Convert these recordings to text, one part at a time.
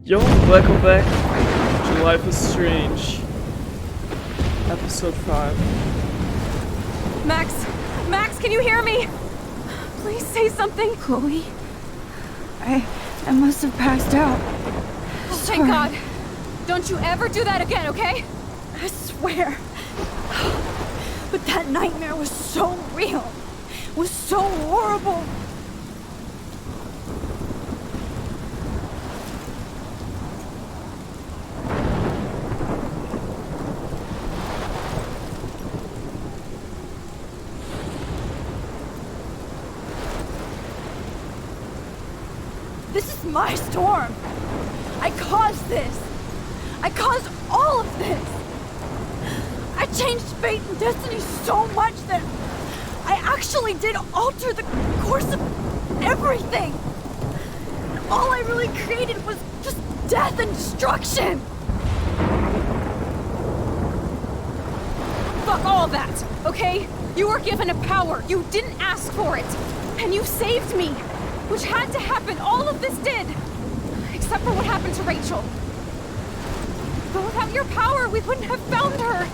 Yo, welcome back to Life is Strange, episode 5. Max, can you hear me? Please say something. Chloe, I must have passed out. Oh, thank God. Don't you ever do that again, okay? I swear. But that nightmare was so real. It was so horrible. This is my storm. I caused this. I caused all of this. I changed fate and destiny so much that I actually did alter the course of everything. And all I really created was just death and destruction. Fuck all that, okay? You were given a power. You didn't ask for it. And you saved me. Which had to happen. All of this did. Except for what happened to Rachel. But without your power, we wouldn't have found her.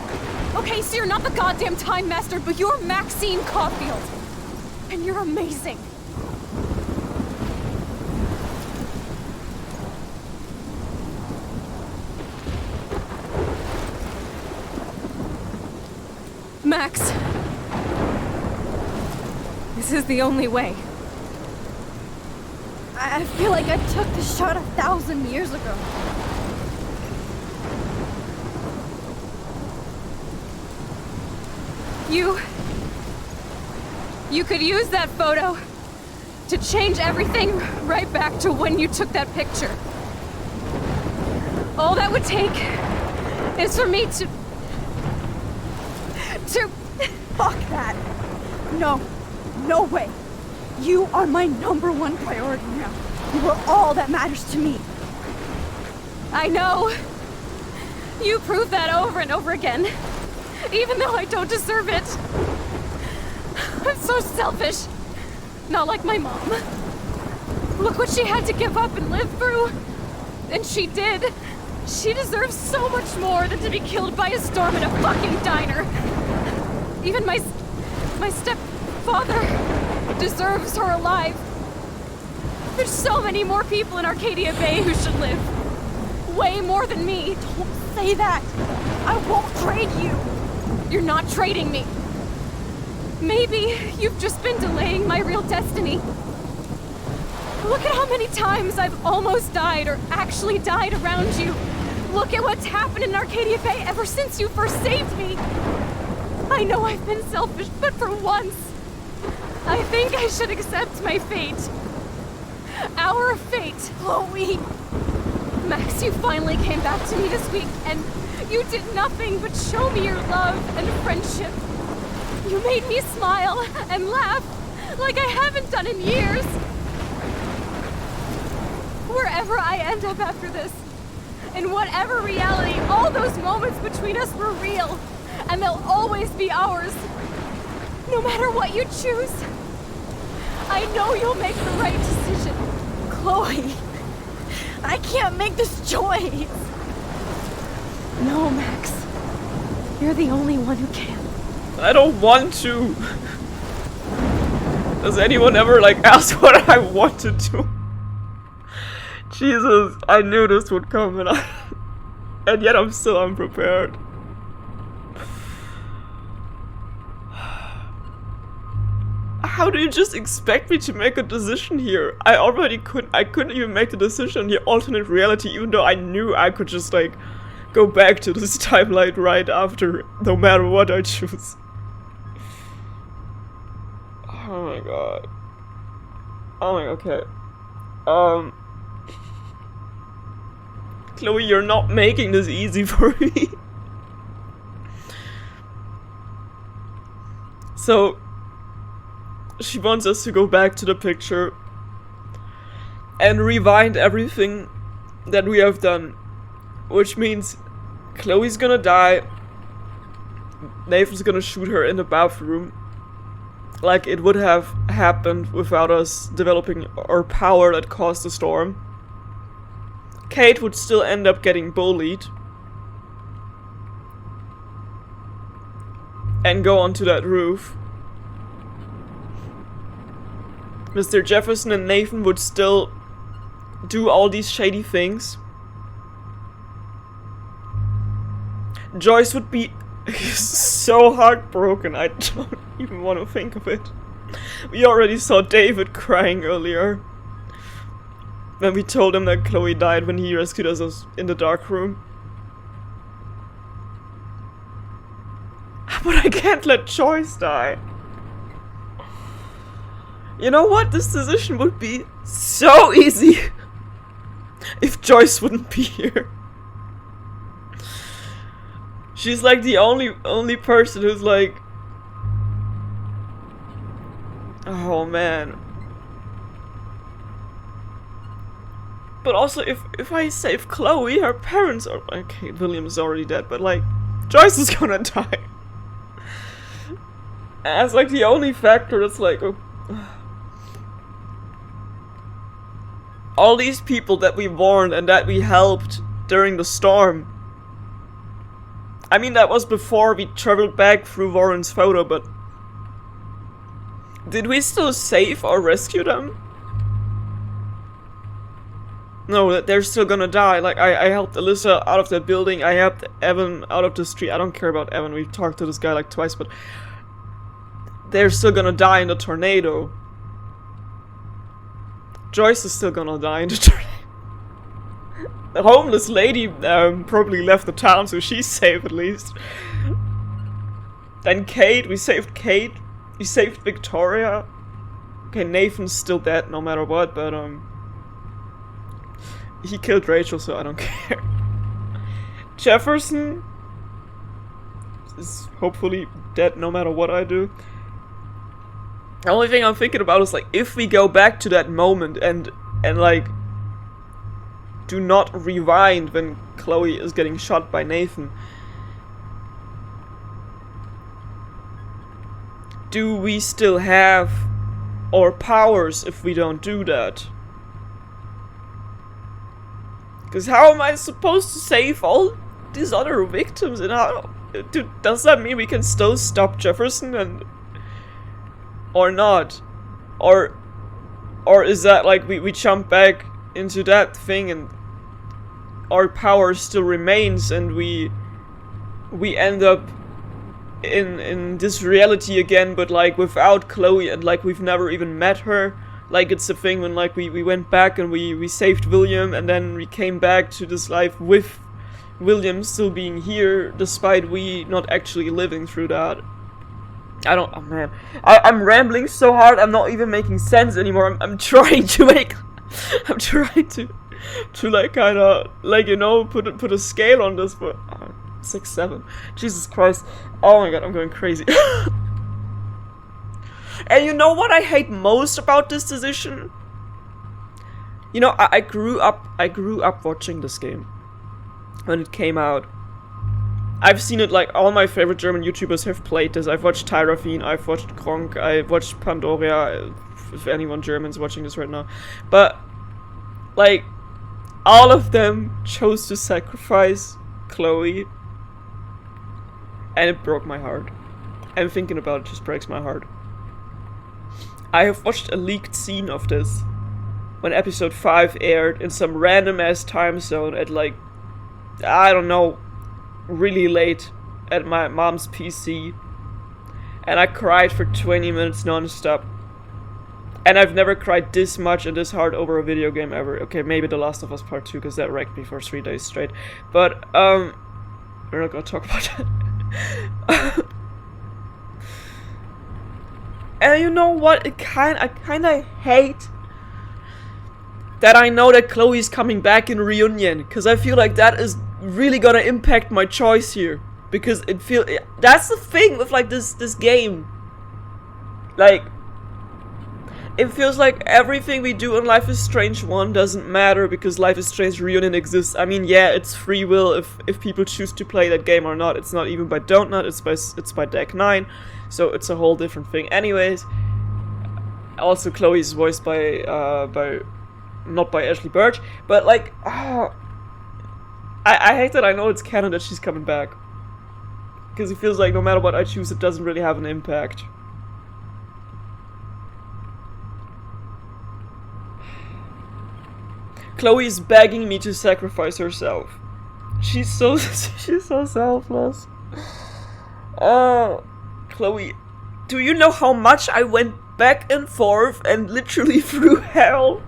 Okay, so you're not the goddamn Time Master, but you're Maxine Caulfield. And you're amazing. Max. This is the only way. I feel like I took the shot 1,000 years ago. You could use that photo to change everything right back to when you took that picture. All that would take is for me to... Fuck that. No way. You are my #1 priority now. You are all that matters to me. I know. You prove that over and over again. Even though I don't deserve it. I'm so selfish. Not like my mom. Look what she had to give up and live through. And she did. She deserves so much more than to be killed by a storm in a fucking diner. Even my stepfather deserves her alive. There's so many more people in Arcadia Bay who should live. Way more than me. Don't say that. I won't trade you. You're not trading me. Maybe you've just been delaying my real destiny. Look at how many times I've almost died or actually died around you. Look at what's happened in Arcadia Bay ever since you first saved me. I know I've been selfish, but for once, I think I should accept my fate. Our fate. Chloe. Max, you finally came back to me this week, and you did nothing but show me your love and friendship. You made me smile and laugh like I haven't done in years. Wherever I end up after this, in whatever reality, all those moments between us were real, and they'll always be ours. No matter what you choose, I know you'll make the right decision. Chloe. I can't make this choice. No, Max. You're the only one who can. I don't want to. Does anyone ever ask what I want to do? Jesus, I knew this would come and yet I'm still unprepared. How do you just expect me to make a decision here? I couldn't even make the decision in the alternate reality, even though I knew I could just go back to this timeline right after, no matter what I choose. Oh my god. Oh my, okay. Chloe, you're not making this easy for me. So, she wants us to go back to the picture and rewind everything that we have done. Which means Chloe's gonna die. Nathan's gonna shoot her in the bathroom. Like it would have happened without us developing our power that caused the storm. Kate would still end up getting bullied. And go onto that roof. Mr. Jefferson and Nathan would still do all these shady things. Joyce would be so heartbroken, I don't even want to think of it. We already saw David crying earlier. When we told him that Chloe died when he rescued us in the dark room. But I can't let Joyce die. You know what? This decision would be so easy if Joyce wouldn't be here. She's like the only person who's like, oh man. But also, if I save Chloe, her parents are okay. William's already dead, but like, Joyce is gonna die. And that's like the only factor that's like, all these people that we warned and that we helped during the storm. I mean, that was before we traveled back through Warren's photo, but did we still save or rescue them? No, they're still gonna die. Like, I helped Alyssa out of that building, I helped Evan out of the street. I don't care about Evan, we've talked to this guy like twice, but they're still gonna die in the tornado. Joyce is still gonna die in the tornado. The homeless lady probably left the town, so she's safe at least. Then Kate, we saved Kate. We saved Victoria. Okay, Nathan's still dead no matter what, but he killed Rachel, so I don't care. Jefferson is hopefully dead no matter what I do. The only thing I'm thinking about is like, if we go back to that moment and like do not rewind when Chloe is getting shot by Nathan. Do we still have our powers if we don't do that? Because how am I supposed to save all these other victims, and how does that mean we can still stop Jefferson and or not? Or is that like we jump back into that thing and our power still remains and we end up in this reality again, but like without Chloe, and like we've never even met her? Like it's a thing when like we went back and we saved William, and then we came back to this life with William still being here despite we not actually living through that. Oh man, I'm rambling so hard, I'm not even making sense anymore. I'm trying to make I'm trying to like kind of like, you know, put a scale on this, but 6, 7. Jesus Christ. Oh my god, I'm going crazy. And you know what I hate most about this decision? You know, I grew up watching this game when it came out. I've seen it, like, all my favorite German YouTubers have played this. I've watched Tyrafine, I've watched Gronk, I've watched Pandoria, if anyone German's watching this right now. But, like, all of them chose to sacrifice Chloe. And it broke my heart. And thinking about it just breaks my heart. I have watched a leaked scene of this when episode 5 aired in some random ass time zone at like, I don't know, really late at my mom's PC. And I cried for 20 minutes non-stop. And I've never cried this much and this hard over a video game ever. Okay, maybe The Last of Us Part 2, because that wrecked me for 3 days straight. But, we're not gonna talk about that. And you know what? I kinda hate that I know that Chloe's coming back in Reunion, because I feel like that is really gonna impact my choice here. Because that's the thing with like this game. Like, it feels like everything we do in Life is Strange 1 doesn't matter because Life is Strange Reunion exists. I mean, yeah, it's free will if people choose to play that game or not. It's not even by Don't Not, it's by Deck 9. So it's a whole different thing. Anyways, also Chloe's voiced by not by Ashley Birch, but like, I hate that I know it's canon that she's coming back. Because it feels like no matter what I choose, it doesn't really have an impact. Chloe is begging me to sacrifice herself. She's so selfless. Chloe, do you know how much I went back and forth and literally through hell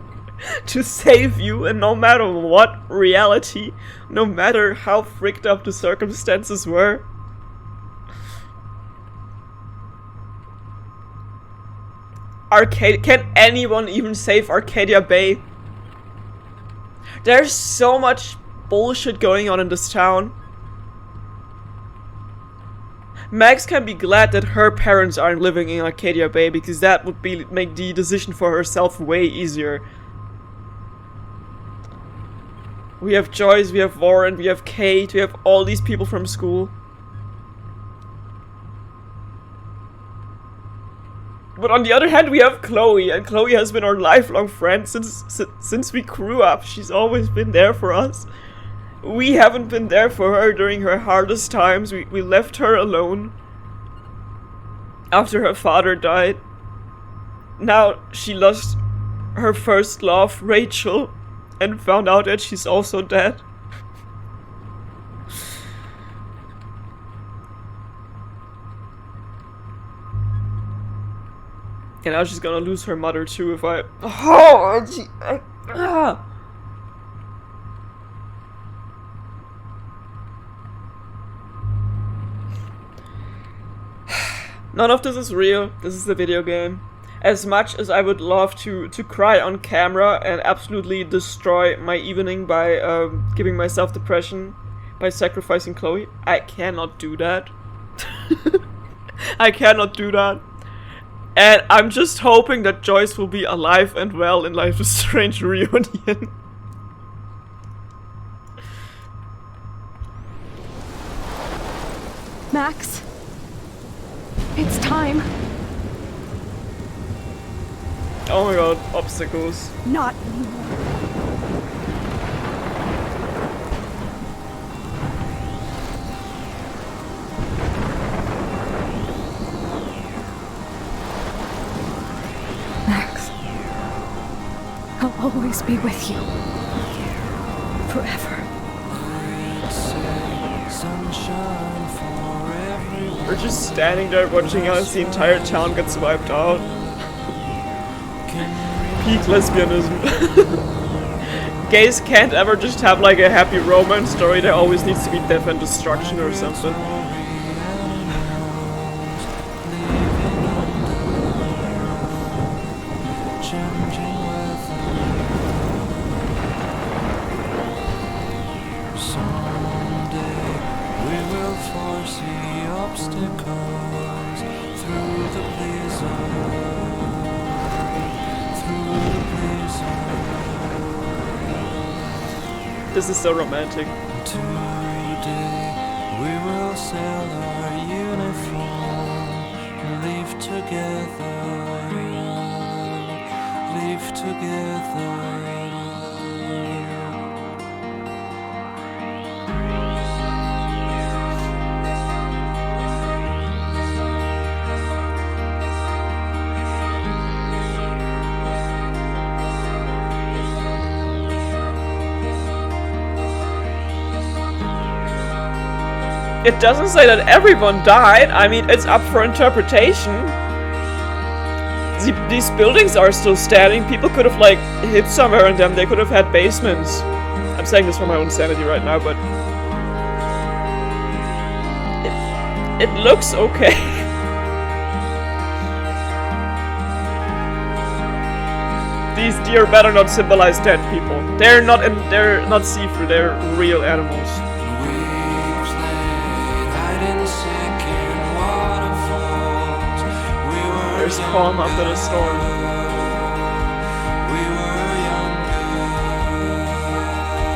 to save you? And no matter what reality, no matter how fricked up the circumstances were, can anyone even save Arcadia Bay? There's so much bullshit going on in this town. Max can be glad that her parents aren't living in Arcadia Bay, because that would make the decision for herself way easier. We have Joyce, we have Warren, we have Kate, we have all these people from school. But on the other hand, we have Chloe, and Chloe has been our lifelong friend since we grew up. She's always been there for us. We haven't been there for her during her hardest times. We left her alone after her father died. Now she lost her first love, Rachel, and found out that she's also dead. And now she's gonna lose her mother too if I... None of this is real. This is a video game. As much as I would love to cry on camera and absolutely destroy my evening by giving myself depression by sacrificing Chloe, I cannot do that. I cannot do that. And I'm just hoping that Joyce will be alive and well in Life is Strange reunion. Max, it's time. Oh my god, obstacles. Not anymore. Max, I'll always be with you. Forever. We're just standing there watching as the entire town gets wiped out. Peak lesbianism. Gays can't ever just have like a happy romance story, there always needs to be death and destruction or something. This is so romantic. Today we will sell our uniform, live together, live together. It doesn't say that everyone died. I mean, it's up for interpretation. These buildings are still standing. People could have, like, hid somewhere in them. They could have had basements. I'm saying this for my own sanity right now, but... It looks okay. These deer better not symbolize dead people. They're not see-through. They're real animals. There's calm after the storm.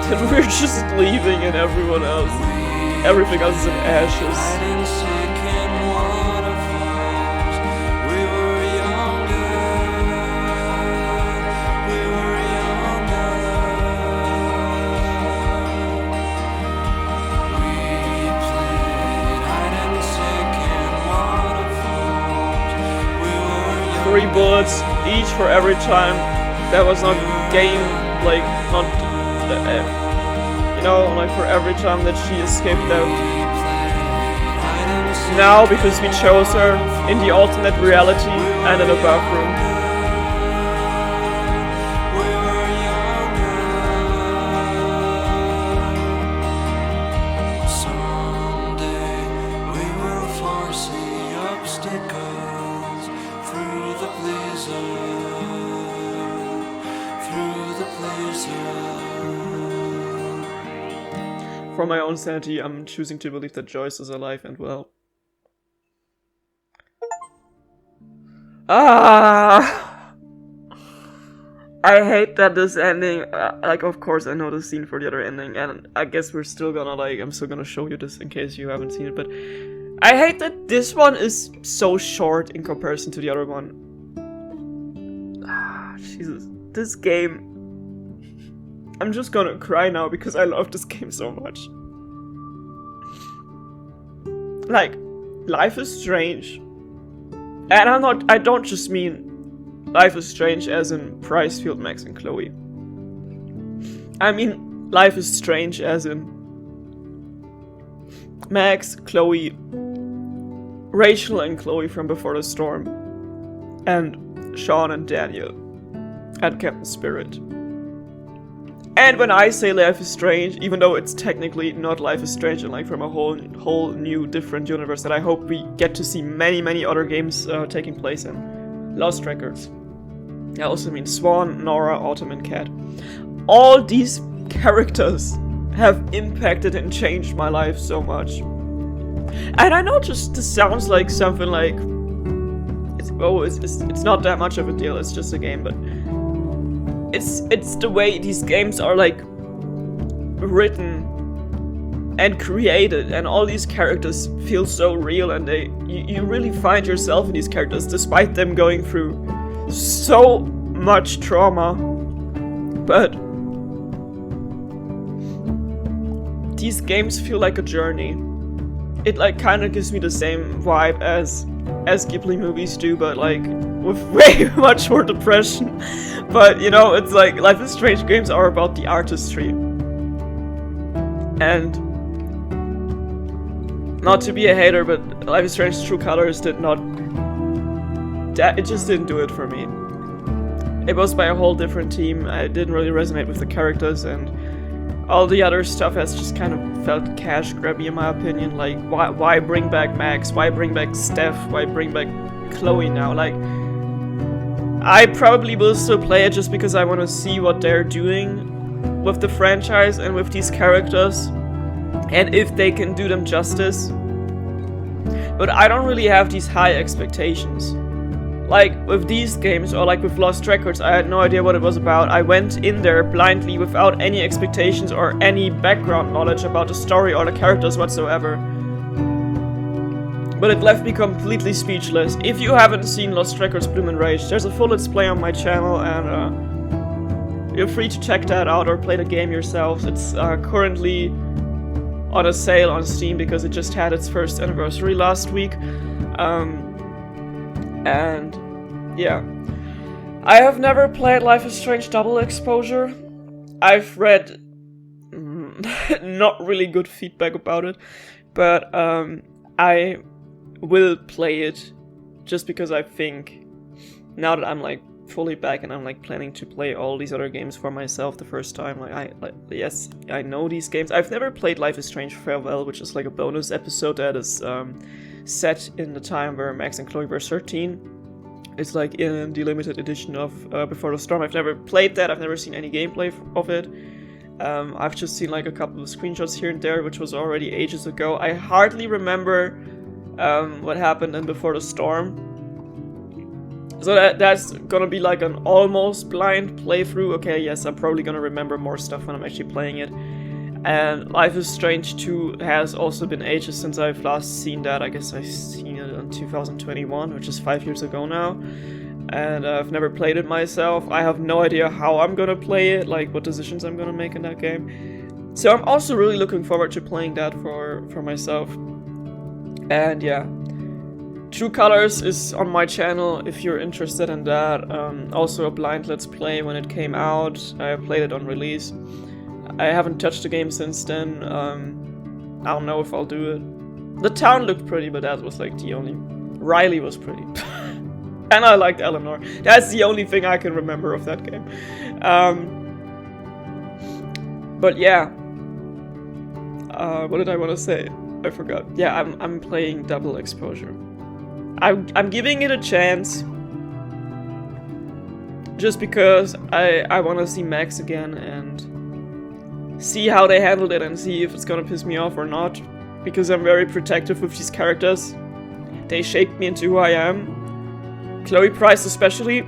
And we're just leaving and everyone else, everything else is in ashes. 3 bullets each for every time that was not game, like, not, you know, like for every time that she escaped them. Now, because we chose her in the alternate reality and in a bathroom. For my own sanity, I'm choosing to believe that Joyce is alive and well. Ah! I hate that this ending, like, of course I know the scene for the other ending, and I guess we're still gonna, like, I'm still gonna show you this in case you haven't seen it, but I hate that this one is so short in comparison to the other one. Ah, Jesus. This game... I'm just gonna cry now because I love this game so much. Like, Life is Strange. And I don't just mean Life is Strange as in Pricefield, Max and Chloe. I mean Life is Strange as in Max, Chloe, Rachel and Chloe from Before the Storm, and Sean and Daniel, and Captain Spirit. And when I say Life is Strange, even though it's technically not Life is Strange and like from a whole new different universe that I hope we get to see many other games taking place in. Lost Records. I also mean Swan, Nora, Autumn and Cat. All these characters have impacted and changed my life so much. And I know just this sounds like something like it's not that much of a deal, it's just a game, but it's the way these games are like written and created, and all these characters feel so real, and you really find yourself in these characters despite them going through so much trauma. But these games feel like a journey. It like kind of gives me the same vibe as Ghibli movies do, but like with way much more depression. But you know, it's like Life is Strange games are about the artistry. And not to be a hater, but Life is Strange True Colors did not... it just didn't do it for me. It was by a whole different team. I didn't really resonate with the characters, and all the other stuff has just kind of felt cash grabby in my opinion. Like, why bring back Max? Why bring back Steph? Why bring back Chloe now? Like, I probably will still play it just because I want to see what they're doing with the franchise and with these characters, and if they can do them justice. But I don't really have these high expectations. Like with these games, or like with Lost Records, I had no idea what it was about. I went in there blindly without any expectations or any background knowledge about the story or the characters whatsoever. But it left me completely speechless. If you haven't seen Lost Records Bloom and Rage, there's a full Let's Play on my channel, and you're free to check that out or play the game yourselves. It's currently on a sale on Steam because it just had its first anniversary last week. And yeah, I have never played Life is Strange Double Exposure. I've read not really good feedback about it, but I will play it just because I think now that I'm like fully back and I'm like planning to play all these other games for myself the first time. Yes, I know these games. I've never played Life is Strange Farewell, which is like a bonus episode that is set in the time where Max and Chloe were 13. It's like in the limited edition of Before the Storm. I've never played that. I've never seen any gameplay of it. I've just seen like a couple of screenshots here and there, which was already ages ago. I hardly remember what happened in Before the Storm. So that's gonna be like an almost blind playthrough. Okay, yes, I'm probably gonna remember more stuff when I'm actually playing it. And Life is Strange 2 has also been ages since I've last seen that. I guess I've seen it in 2021, which is 5 years ago now. And I've never played it myself. I have no idea how I'm gonna play it, like what decisions I'm gonna make in that game. So I'm also really looking forward to playing that for myself. And yeah. True Colors is on my channel if you're interested in that. Also a blind let's play when it came out. I played it on release. I haven't touched the game since then. I don't know if I'll do it. The town looked pretty, but that was like the only... Riley was pretty. And I liked Eleanor. That's the only thing I can remember of that game. But yeah. What did I want to say? I forgot. Yeah, I'm playing Double Exposure. I'm giving it a chance. Just because I want to see Max again and see how they handled it and see if it's gonna piss me off or not. Because I'm very protective with these characters. They shaped me into who I am. Chloe Price especially.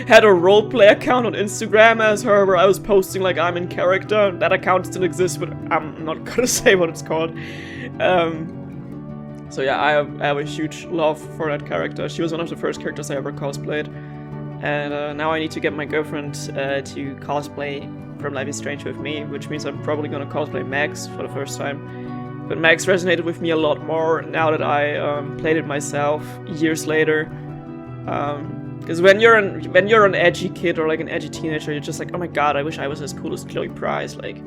Had a roleplay account on Instagram as her where I was posting like I'm in character. That account still exists, but I'm not gonna say what it's called. So yeah, I have a huge love for that character. She was one of the first characters I ever cosplayed. And now I need to get my girlfriend to cosplay from Life is Strange with me, which means I'm probably gonna cosplay Max for the first time. But Max resonated with me a lot more now that I played it myself years later. Because when you're an edgy kid or like an edgy teenager, you're just like, oh my god, I wish I was as cool as Chloe Price. Like,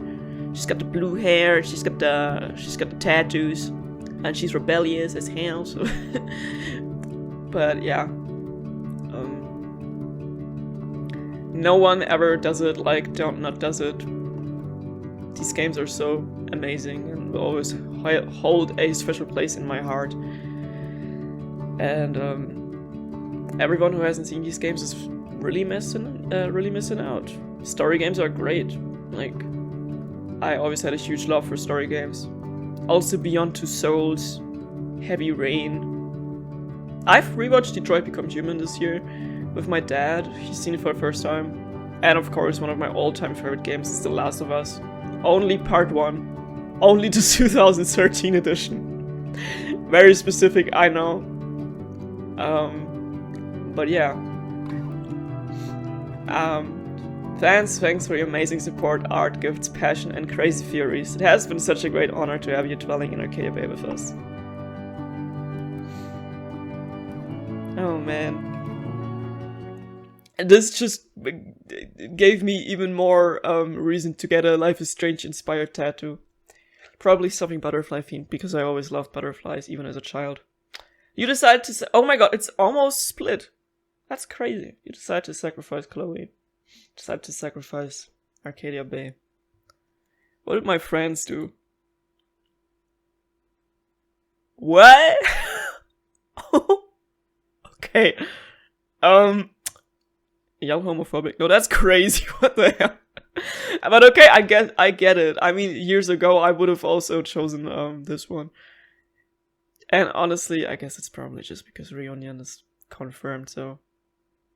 she's got the blue hair, she's got the tattoos, and she's rebellious as hell. So but yeah, no one ever does it like Dontnod does it. These games are so amazing and will always hold a special place in my heart. And everyone who hasn't seen these games is really missing out. Story games are great. Like, I always had a huge love for story games. Also Beyond Two Souls, Heavy Rain. I've rewatched Detroit Become Human this year with my dad. He's seen it for the first time. And of course, one of my all-time favorite games is The Last of Us. Only part 1. Only the 2013 edition. Very specific, I know. But yeah. Thanks for your amazing support, art, gifts, passion, and crazy theories. It has been such a great honor to have you dwelling in Arcadia Bay with us. Oh man. This just gave me even more reason to get a Life is Strange inspired tattoo. Probably something butterfly themed, because I always loved butterflies, even as a child. You decided to say, oh my god, it's almost split. That's crazy. You decided to sacrifice Chloe. Decided to sacrifice Arcadia Bay. What did my friends do? What? Okay. Young homophobic. No, that's crazy. What the hell? But okay, I get it. I mean, years ago I would have also chosen this one. And honestly, I guess it's probably just because Reunion is confirmed, so.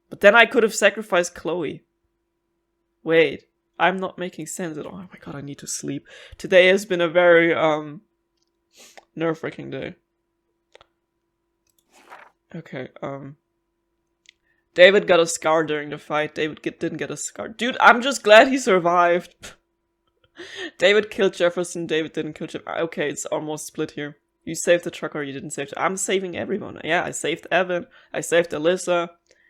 But then I could have sacrificed Chloe. Wait, I'm not making sense at all. Oh my god, I need to sleep. Today has been a very nerve-wracking day. Okay, David got a scar during the fight. David didn't get a scar. Dude, I'm just glad he survived. David killed Jefferson. David didn't kill Jefferson. Okay, it's almost split here. You saved the trucker, you didn't save. I'm saving everyone. Yeah, I saved Evan. I saved Alyssa.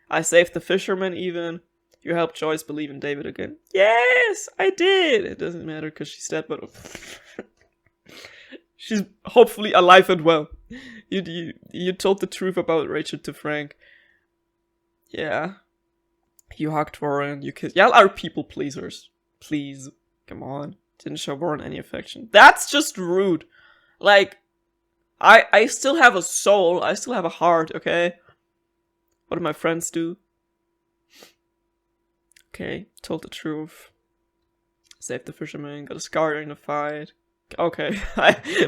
I saved the fisherman even. You helped Joyce believe in David again. Yes, I did. It doesn't matter because she's dead, but she's hopefully alive and well. You told the truth about Rachel to Frank. Yeah. You hugged Warren. You kissed. Y'all are people pleasers. Please. Come on. Didn't show Warren any affection. That's just rude. Like, I still have a soul. I still have a heart, okay? What did my friends do? Okay, told the truth. Saved the fisherman, got a scar during the fight. Okay,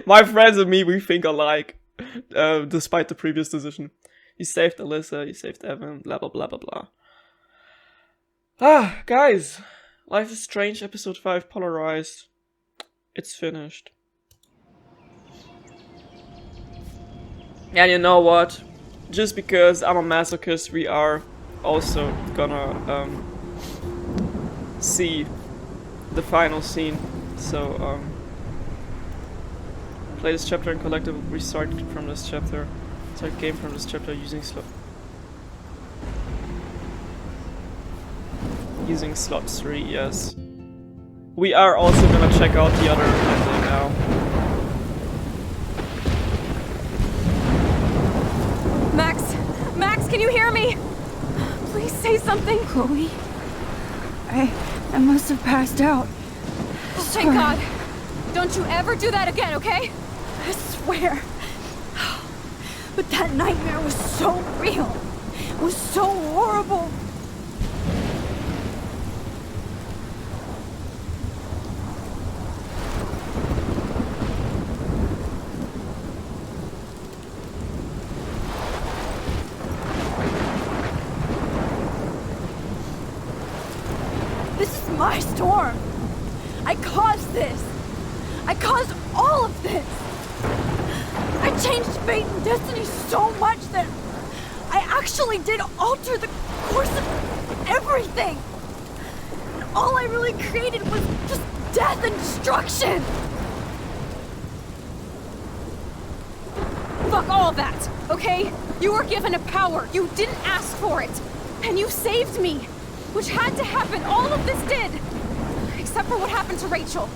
my friends and me, we think alike. Despite the previous decision. You saved Alyssa, you saved Evan, blah blah blah blah blah. Ah, guys. Life is Strange, episode 5, Polarized. It's finished. And you know what? Just because I'm a masochist, we are also gonna see the final scene. So Play this chapter and collect a restart from this chapter. Start game from this chapter using slot 3, yes. We are also gonna check out the other ending now. Max, can you hear me? Please say something. Chloe, I must have passed out. Thank God. Don't you ever do that again, okay? I swear. But that nightmare was so real. It was so horrible. This is my storm. I caused this. I caused all of this. I changed fate and destiny so much that I actually did alter the course of everything. And all I really created was just death and destruction. Fuck all that, okay? You were given a power. You didn't ask for it. And you saved me. Which had to happen. All of this did. Except for what happened to Rachel.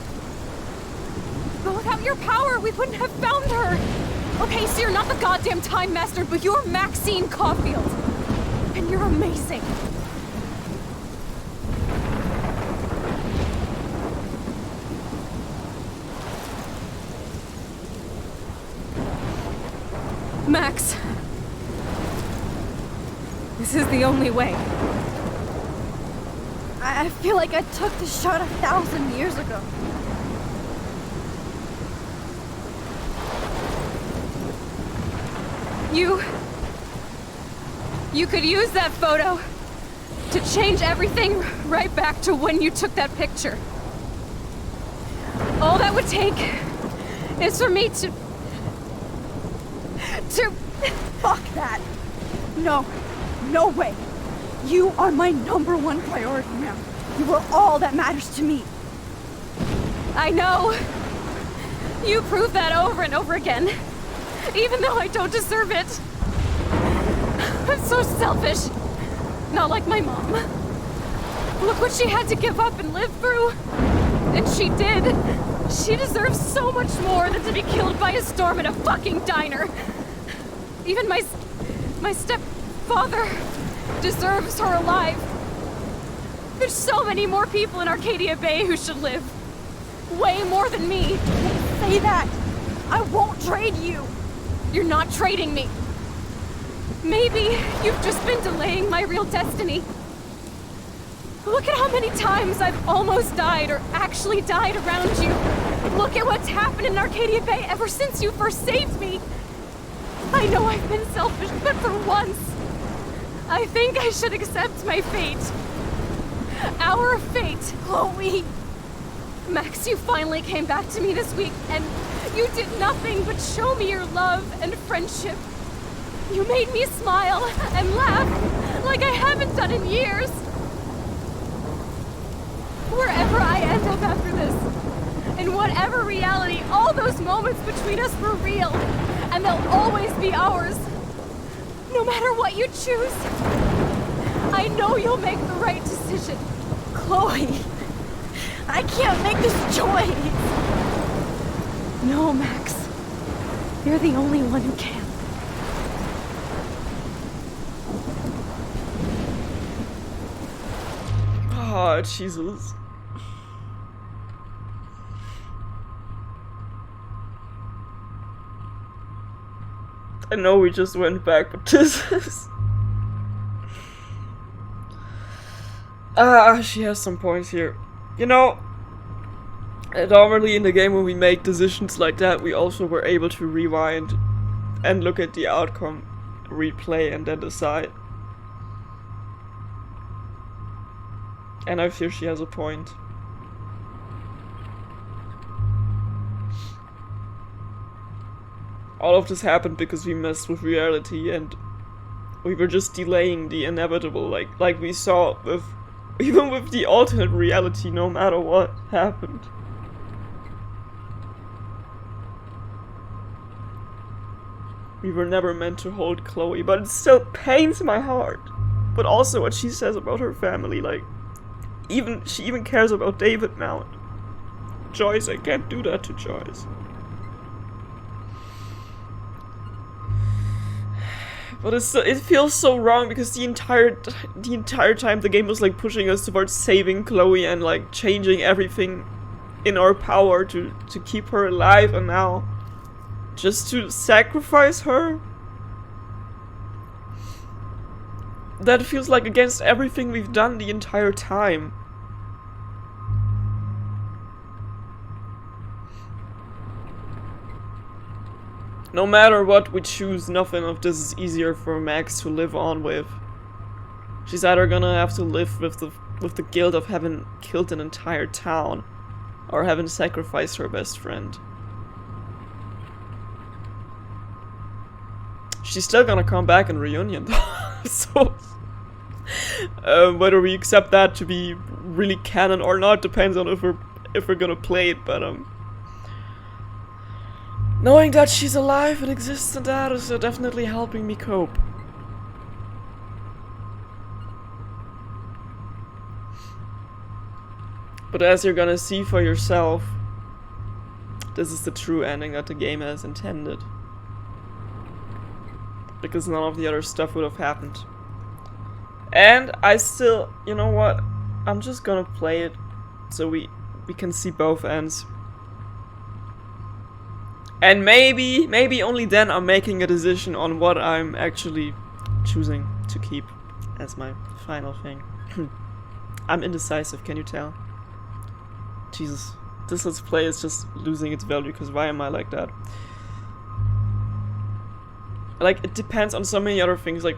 But without your power, we wouldn't have found her. Okay, so you're not the goddamn Time Master, but you're Maxine Caulfield. And you're amazing. Max. This is the only way. I feel like I took the shot 1,000 years ago. You could use that photo to change everything right back to when you took that picture. All that would take is for me to... Fuck that. No. No way. You are my #1 priority now. You are all that matters to me. I know. You prove that over and over again. Even though I don't deserve it. I'm so selfish. Not like my mom. Look what she had to give up and live through. And she did. She deserves so much more than to be killed by a storm in a fucking diner. Even my stepfather deserves her alive. There's so many more people in Arcadia Bay who should live. Way more than me. Say that. I won't trade you. You're not trading me. Maybe you've just been delaying my real destiny. Look at how many times I've almost died or actually died around you. Look at what's happened in Arcadia Bay ever since you first saved me. I know I've been selfish, but for once, I think I should accept my fate. Our fate. Chloe. Max, you finally came back to me this week, and you did nothing but show me your love and friendship. You made me smile and laugh like I haven't done in years. Wherever I end up after this, in whatever reality, all those moments between us were real, and they'll always be ours. No matter what you choose, I know you'll make the right decision. Chloe, I can't make this choice. No, Max. You're the only one who can. Oh, Jesus. I know we just went back, but this is... she has some points here. You know, normally in the game when we make decisions like that, we also were able to rewind and look at the outcome, replay, and then decide. And I feel she has a point. All of this happened because we messed with reality and we were just delaying the inevitable, like we saw with even with the alternate reality, no matter what happened. we were never meant to hold Chloe, but it still pains my heart. But also what she says about her family, like, she even cares about David now. Joyce, I can't do that to Joyce. But it feels so wrong because the entire time the game was like pushing us towards saving Chloe and like changing everything in our power to keep her alive, and now just to sacrifice her? That feels like against everything we've done the entire time. No matter what we choose, nothing of this is easier for Max to live on with. She's either gonna have to live with the guilt of having killed an entire town, or having sacrificed her best friend. She's still gonna come back in Reunion though, so whether we accept that to be really canon or not depends on if we're gonna play it, but knowing that she's alive and exists and that is definitely helping me cope. But as you're gonna see for yourself, this is the true ending that the game has intended. Because none of the other stuff would have happened. And I still, you know what? I'm just gonna play it so we can see both ends. And maybe only then I'm making a decision on what I'm actually choosing to keep as my final thing. I'm indecisive, can you tell? Jesus, this let's play is just losing its value, because why am I like that? Like, it depends on so many other things, like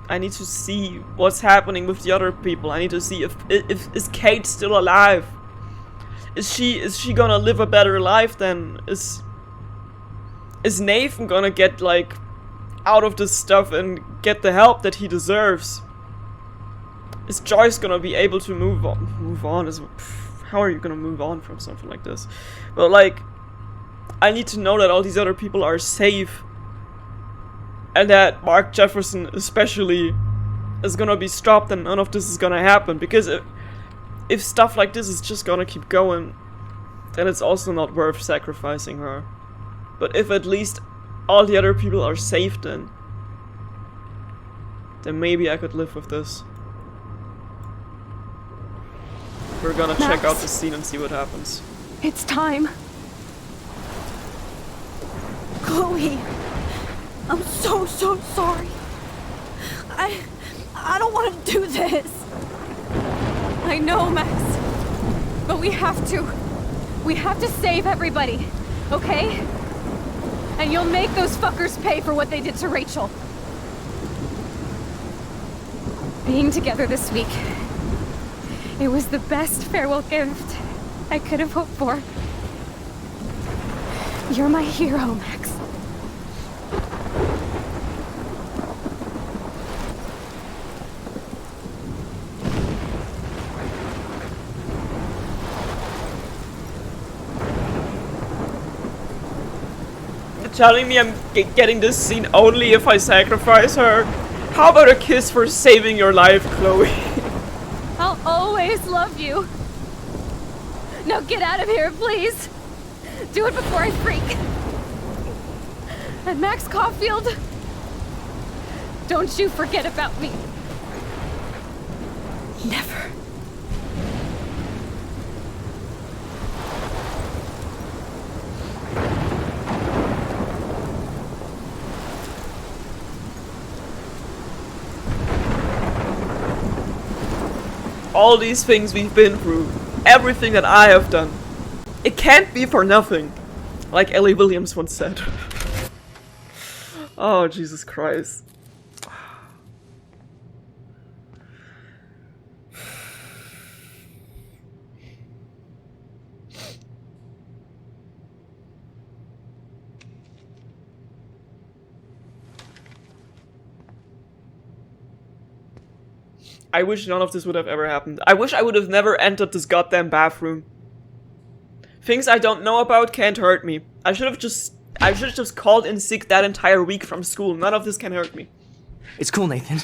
I need to see what's happening with the other people. I need to see if is Kate still alive? Is she gonna live a better life then? Is Nathan gonna get, like, out of this stuff and get the help that he deserves? Is Joyce gonna be able to move on? How are you gonna move on from something like this? But, like, I need to know that all these other people are safe. And that Mark Jefferson especially is gonna be stopped and none of this is gonna happen. Because if stuff like this is just gonna keep going, then it's also not worth sacrificing her. But if at least all the other people are safe then maybe I could live with this. We're gonna check out the scene and see what happens. It's time. Chloe, I'm so sorry. I don't want to do this. I know, Max. But we have to. We have to save everybody, okay? And you'll make those fuckers pay for what they did to Rachel. Being together this week, it was the best farewell gift I could have hoped for. You're my hero, Max. Telling me I'm getting this scene only if I sacrifice her? How about a kiss for saving your life, Chloe? I'll always love you. Now get out of here, please. Do it before I freak. And Max Caulfield, don't you forget about me. Never. All these things we've been through, everything that I have done, it can't be for nothing, like Ellie Williams once said. Oh, Jesus Christ. I wish none of this would have ever happened. I wish I would have never entered this goddamn bathroom. Things I don't know about can't hurt me. I I should have just called in sick that entire week from school. None of this can hurt me. It's cool, Nathan.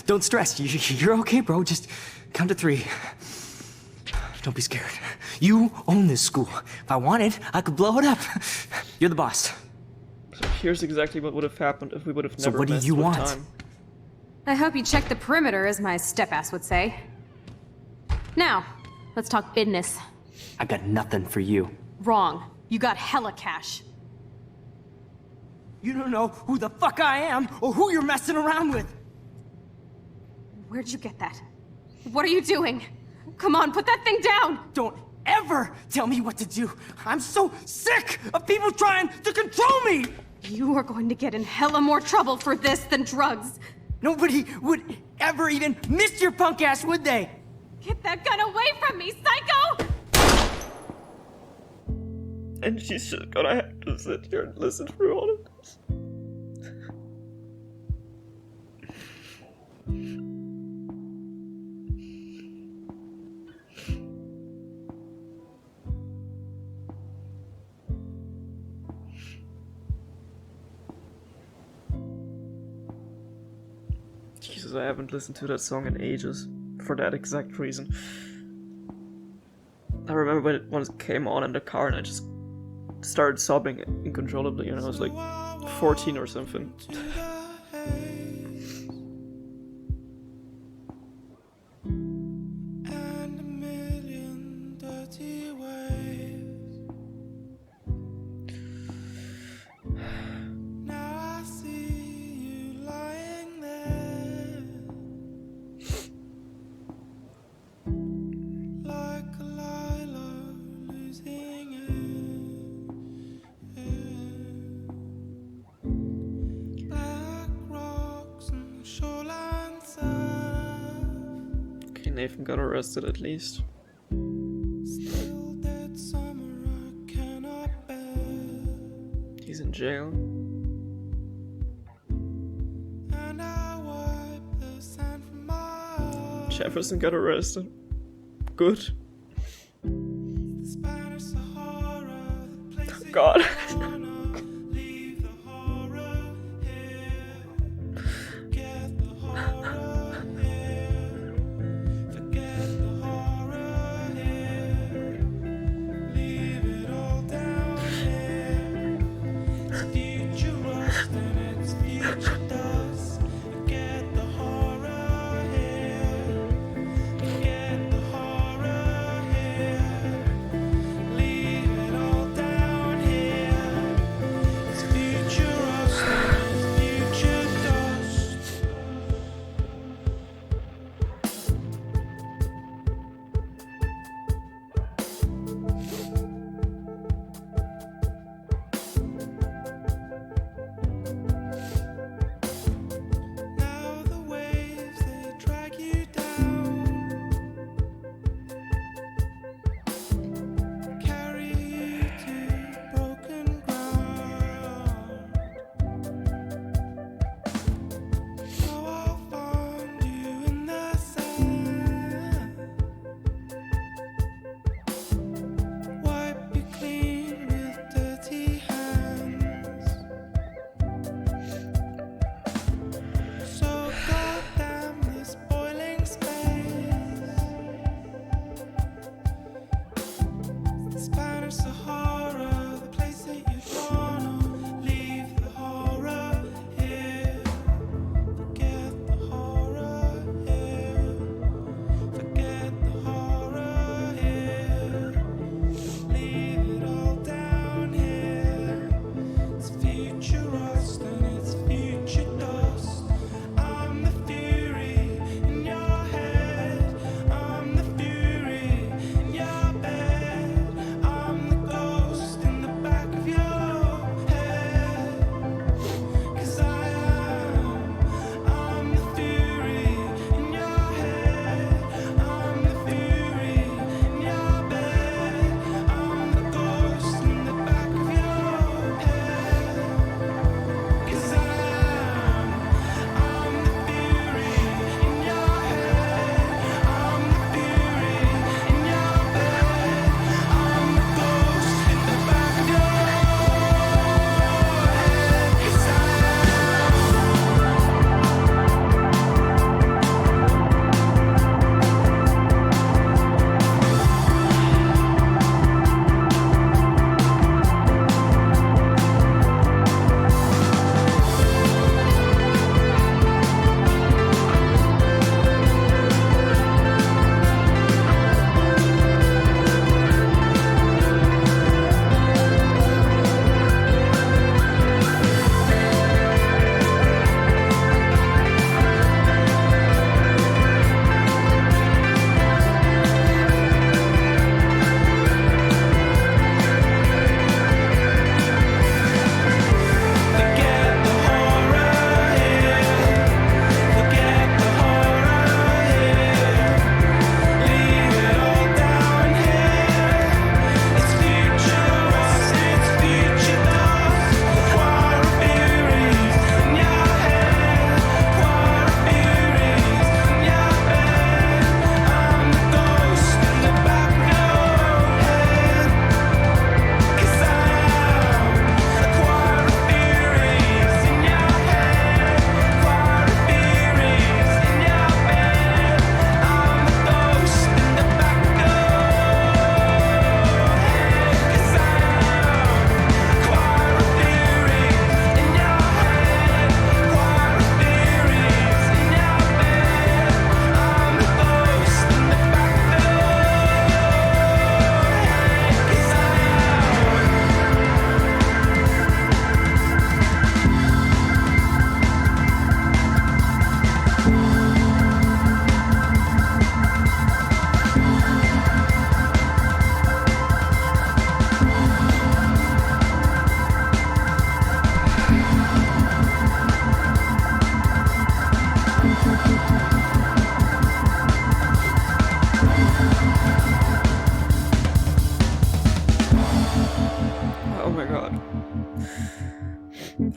Don't stress. You're okay, bro. Just count to 3. Don't be scared. You own this school. If I wanted, I could blow it up. You're the boss. So here's exactly what would have happened if we would have never So what do messed you with want? time. I hope you check the perimeter, as my step-ass would say. Now, let's talk business. I got nothing for you. Wrong. You got hella cash. You don't know who the fuck I am or who you're messing around with. Where'd you get that? What are you doing? Come on, put that thing down! Don't ever tell me what to do. I'm so sick of people trying to control me. You are going to get in hella more trouble for this than drugs. Nobody would ever even miss your punk ass, would they? Get that gun away from me, psycho! And she's just gonna have to sit here and listen through all of this. Jesus, I haven't listened to that song in ages for that exact reason. I remember when it once came on in the car and I just started sobbing uncontrollably, and I was like 14 or something. And a million dirty waves. Now I see you lying there, like a lilac losing it. Black rocks and shoreline surf. Okay, Nathan got arrested at least. Still that summer I cannot bear. He's in jail. And I wipe the sand from my eyes. Jefferson got arrested. Good. The Spanish Sahara, the place that God. you wanna leave the horror here. Forget the horror here. Forget the horror here. Leave it all down here. It's future rust and it's future dust. Forget the horror here. Forget the horror here. Leave it all down here. It's future rust and it's future dust. Now the waves they drag you down, carry you to broken ground. So I'll find you in the sand, wipe you clean with dirty hands. So goddamn this boiling space. The Spanish Sahara, the place that you wanna leave the horror here. Forget the horror here. Forget the horror here. Leave it all down here. It's future rust and it's future dust. I'm the fury in your head. I'm the fury in your bed. I'm the ghost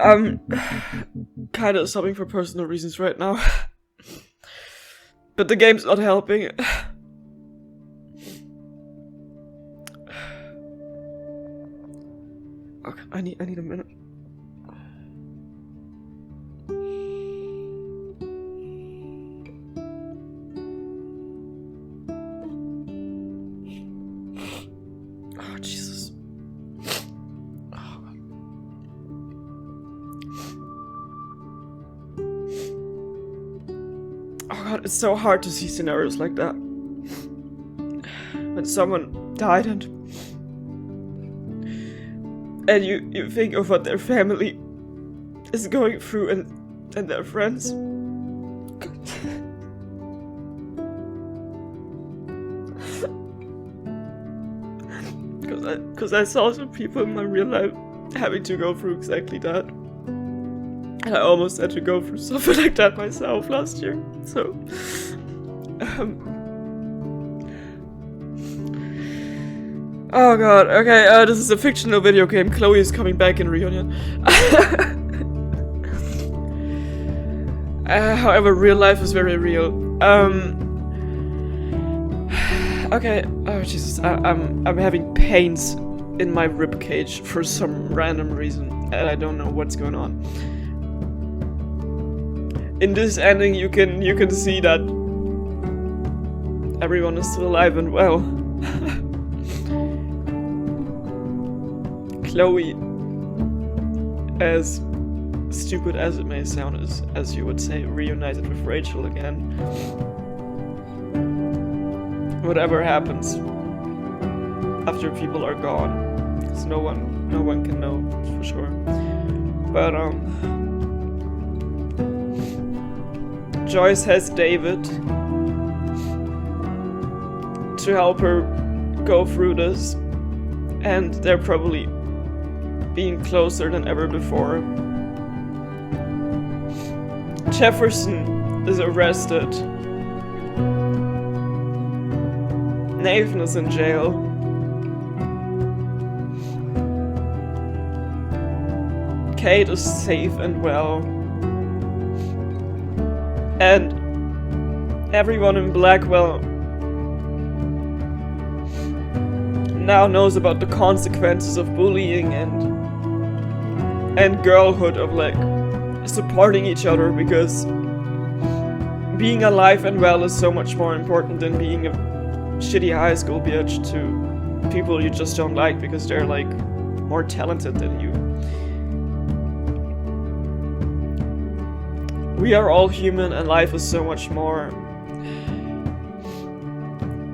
I'm kind of sobbing for personal reasons right now. But the game's not helping. Okay, I need a minute. Oh, Jesus. Oh, God. Oh, God, it's so hard to see scenarios like that. When someone died and you think of what their family is going through and their friends. Because I saw some people in my real life having to go through exactly that. And I almost had to go through something like that myself last year. So, oh god, okay, this is a fictional video game. Chloe is coming back in Reunion. However, real life is very real. Okay, oh Jesus, I'm having pains in my rib cage for some random reason, and I don't know what's going on. In this ending, you can see that everyone is still alive and well. Chloe, as stupid as it may sound, is, as you would say, reunited with Rachel again. Whatever happens after people are gone, because no one can know for sure. But Joyce has David to help her go through this, and they're probably being closer than ever before. Jefferson is arrested. Nathan is in jail. Kate is safe and well. And everyone in Blackwell now knows about the consequences of bullying and girlhood, of like supporting each other, because being alive and well is so much more important than being a shitty high school bitch to people you just don't like because they're like more talented than you. We are all human and life is so much more.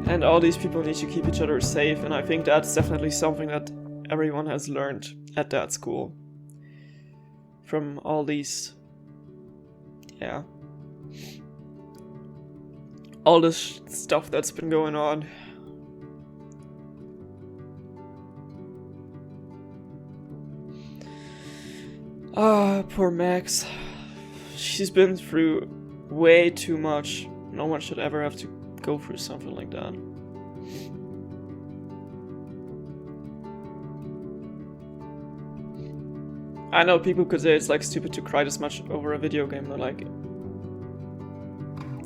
And all these people need to keep each other safe, and I think that's definitely something that everyone has learned at that school. From all these, yeah, all this stuff that's been going on. Ah, poor Max. She's been through way too much. No one should ever have to go through something like that. I know people could say it's like stupid to cry this much over a video game, but like,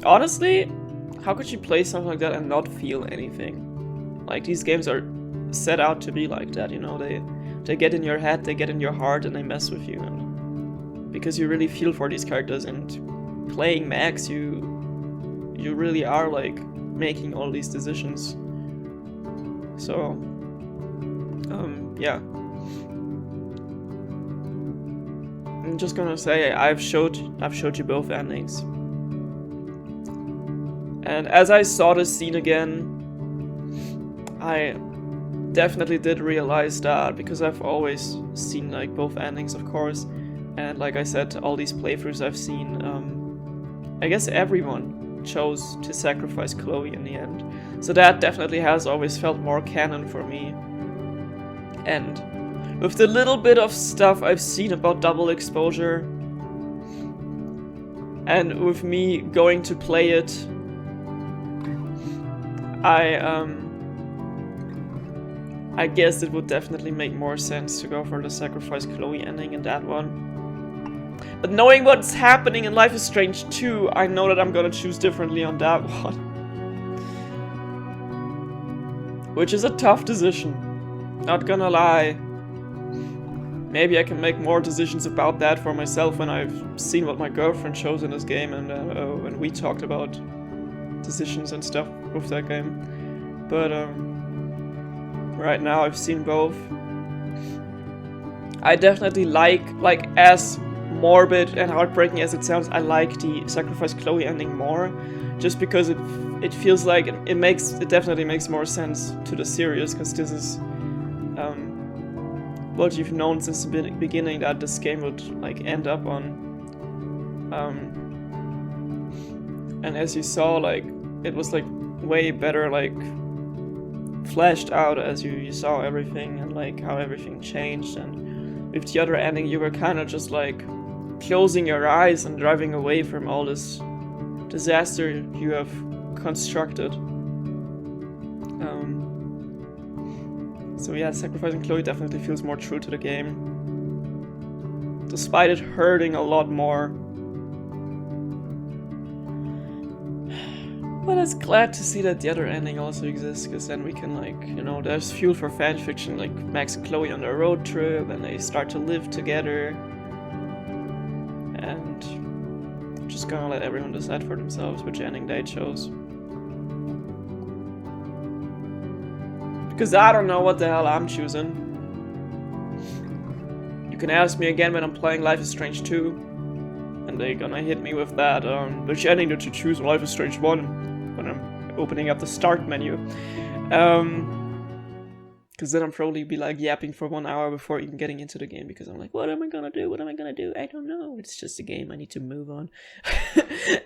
honestly, how could you play something like that and not feel anything? Like, these games are set out to be like that, you know, they get in your head, they get in your heart, and they mess with you, and because you really feel for these characters, and playing Max, you really are like making all these decisions. So, yeah. I'm just gonna say I've showed you both endings. And as I saw this scene again, I definitely did realize that, because I've always seen like both endings, of course, and like I said, all these playthroughs I've seen, I guess everyone chose to sacrifice Chloe in the end. So that definitely has always felt more canon for me. And with the little bit of stuff I've seen about double exposure, and with me going to play it, I guess it would definitely make more sense to go for the sacrifice Chloe ending in that one. But knowing what's happening in Life is Strange 2, I know that I'm gonna choose differently on that one. Which is a tough decision. Not gonna lie. Maybe I can make more decisions about that for myself when I've seen what my girlfriend chose in this game and when we talked about decisions and stuff with that game. But right now I've seen both. I definitely like as morbid and heartbreaking as it sounds, I like the sacrifice Chloe ending more, just because it feels like it definitely makes more sense to the series, because this is what you've known since the beginning that this game would like end up on. And as you saw, like it was like way better like fleshed out as you saw everything and like how everything changed. And with the other ending you were kind of just like closing your eyes and driving away from all this disaster you have constructed. So yeah, sacrificing Chloe definitely feels more true to the game, despite it hurting a lot more. But it's glad to see that the other ending also exists, because then we can like, you know, there's fuel for fanfiction, like Max and Chloe on their road trip and they start to live together. And I'm just gonna let everyone decide for themselves which ending they chose. Because I don't know what the hell I'm choosing. You can ask me again when I'm playing Life is Strange 2. And they're gonna hit me with that, which ending did you choose in Life is Strange 1? When I'm opening up the start menu. Because then I'm probably be like yapping for 1 hour before even getting into the game, because I'm like, what am I gonna do? What am I gonna do? I don't know. It's just a game. I need to move on.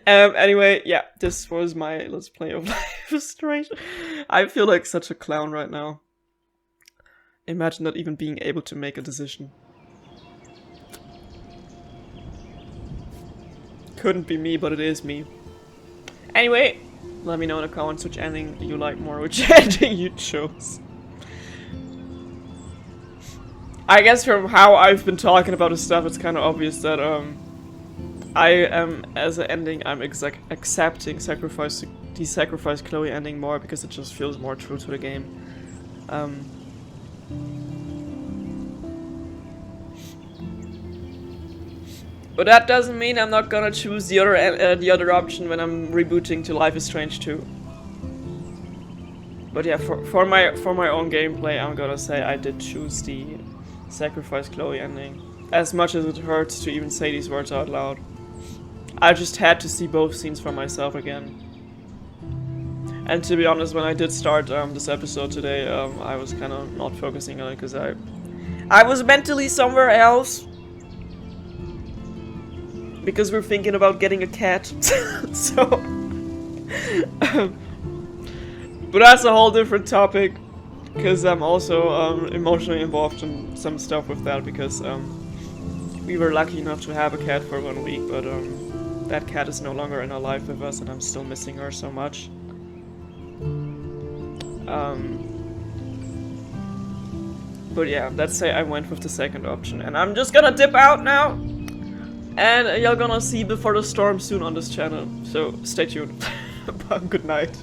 Anyway, yeah, this was my Let's Play of Life is Strange. I feel like such a clown right now. Imagine not even being able to make a decision. Couldn't be me, but it is me. Anyway, let me know in the comments which ending you like more, which ending you chose. I guess from how I've been talking about this stuff, it's kind of obvious that I am, as an ending, I'm accepting the sacrifice Chloe ending more, because it just feels more true to the game. But that doesn't mean I'm not gonna choose the other option when I'm rebooting to Life is Strange 2. But yeah, for my own gameplay, I'm gonna say I did choose the sacrifice Chloe ending. As much as it hurts to even say these words out loud. I just had to see both scenes for myself again. And to be honest, when I did start this episode today, I was kind of not focusing on it, because I was mentally somewhere else. Because we're thinking about getting a cat. So but that's a whole different topic, because I'm also emotionally involved in some stuff with that, because we were lucky enough to have a cat for 1 week, but that cat is no longer in our life with us, and I'm still missing her so much. But yeah, let's say I went with the second option, and I'm just gonna dip out now, and you're gonna see Before the Storm soon on this channel, so stay tuned. Good night.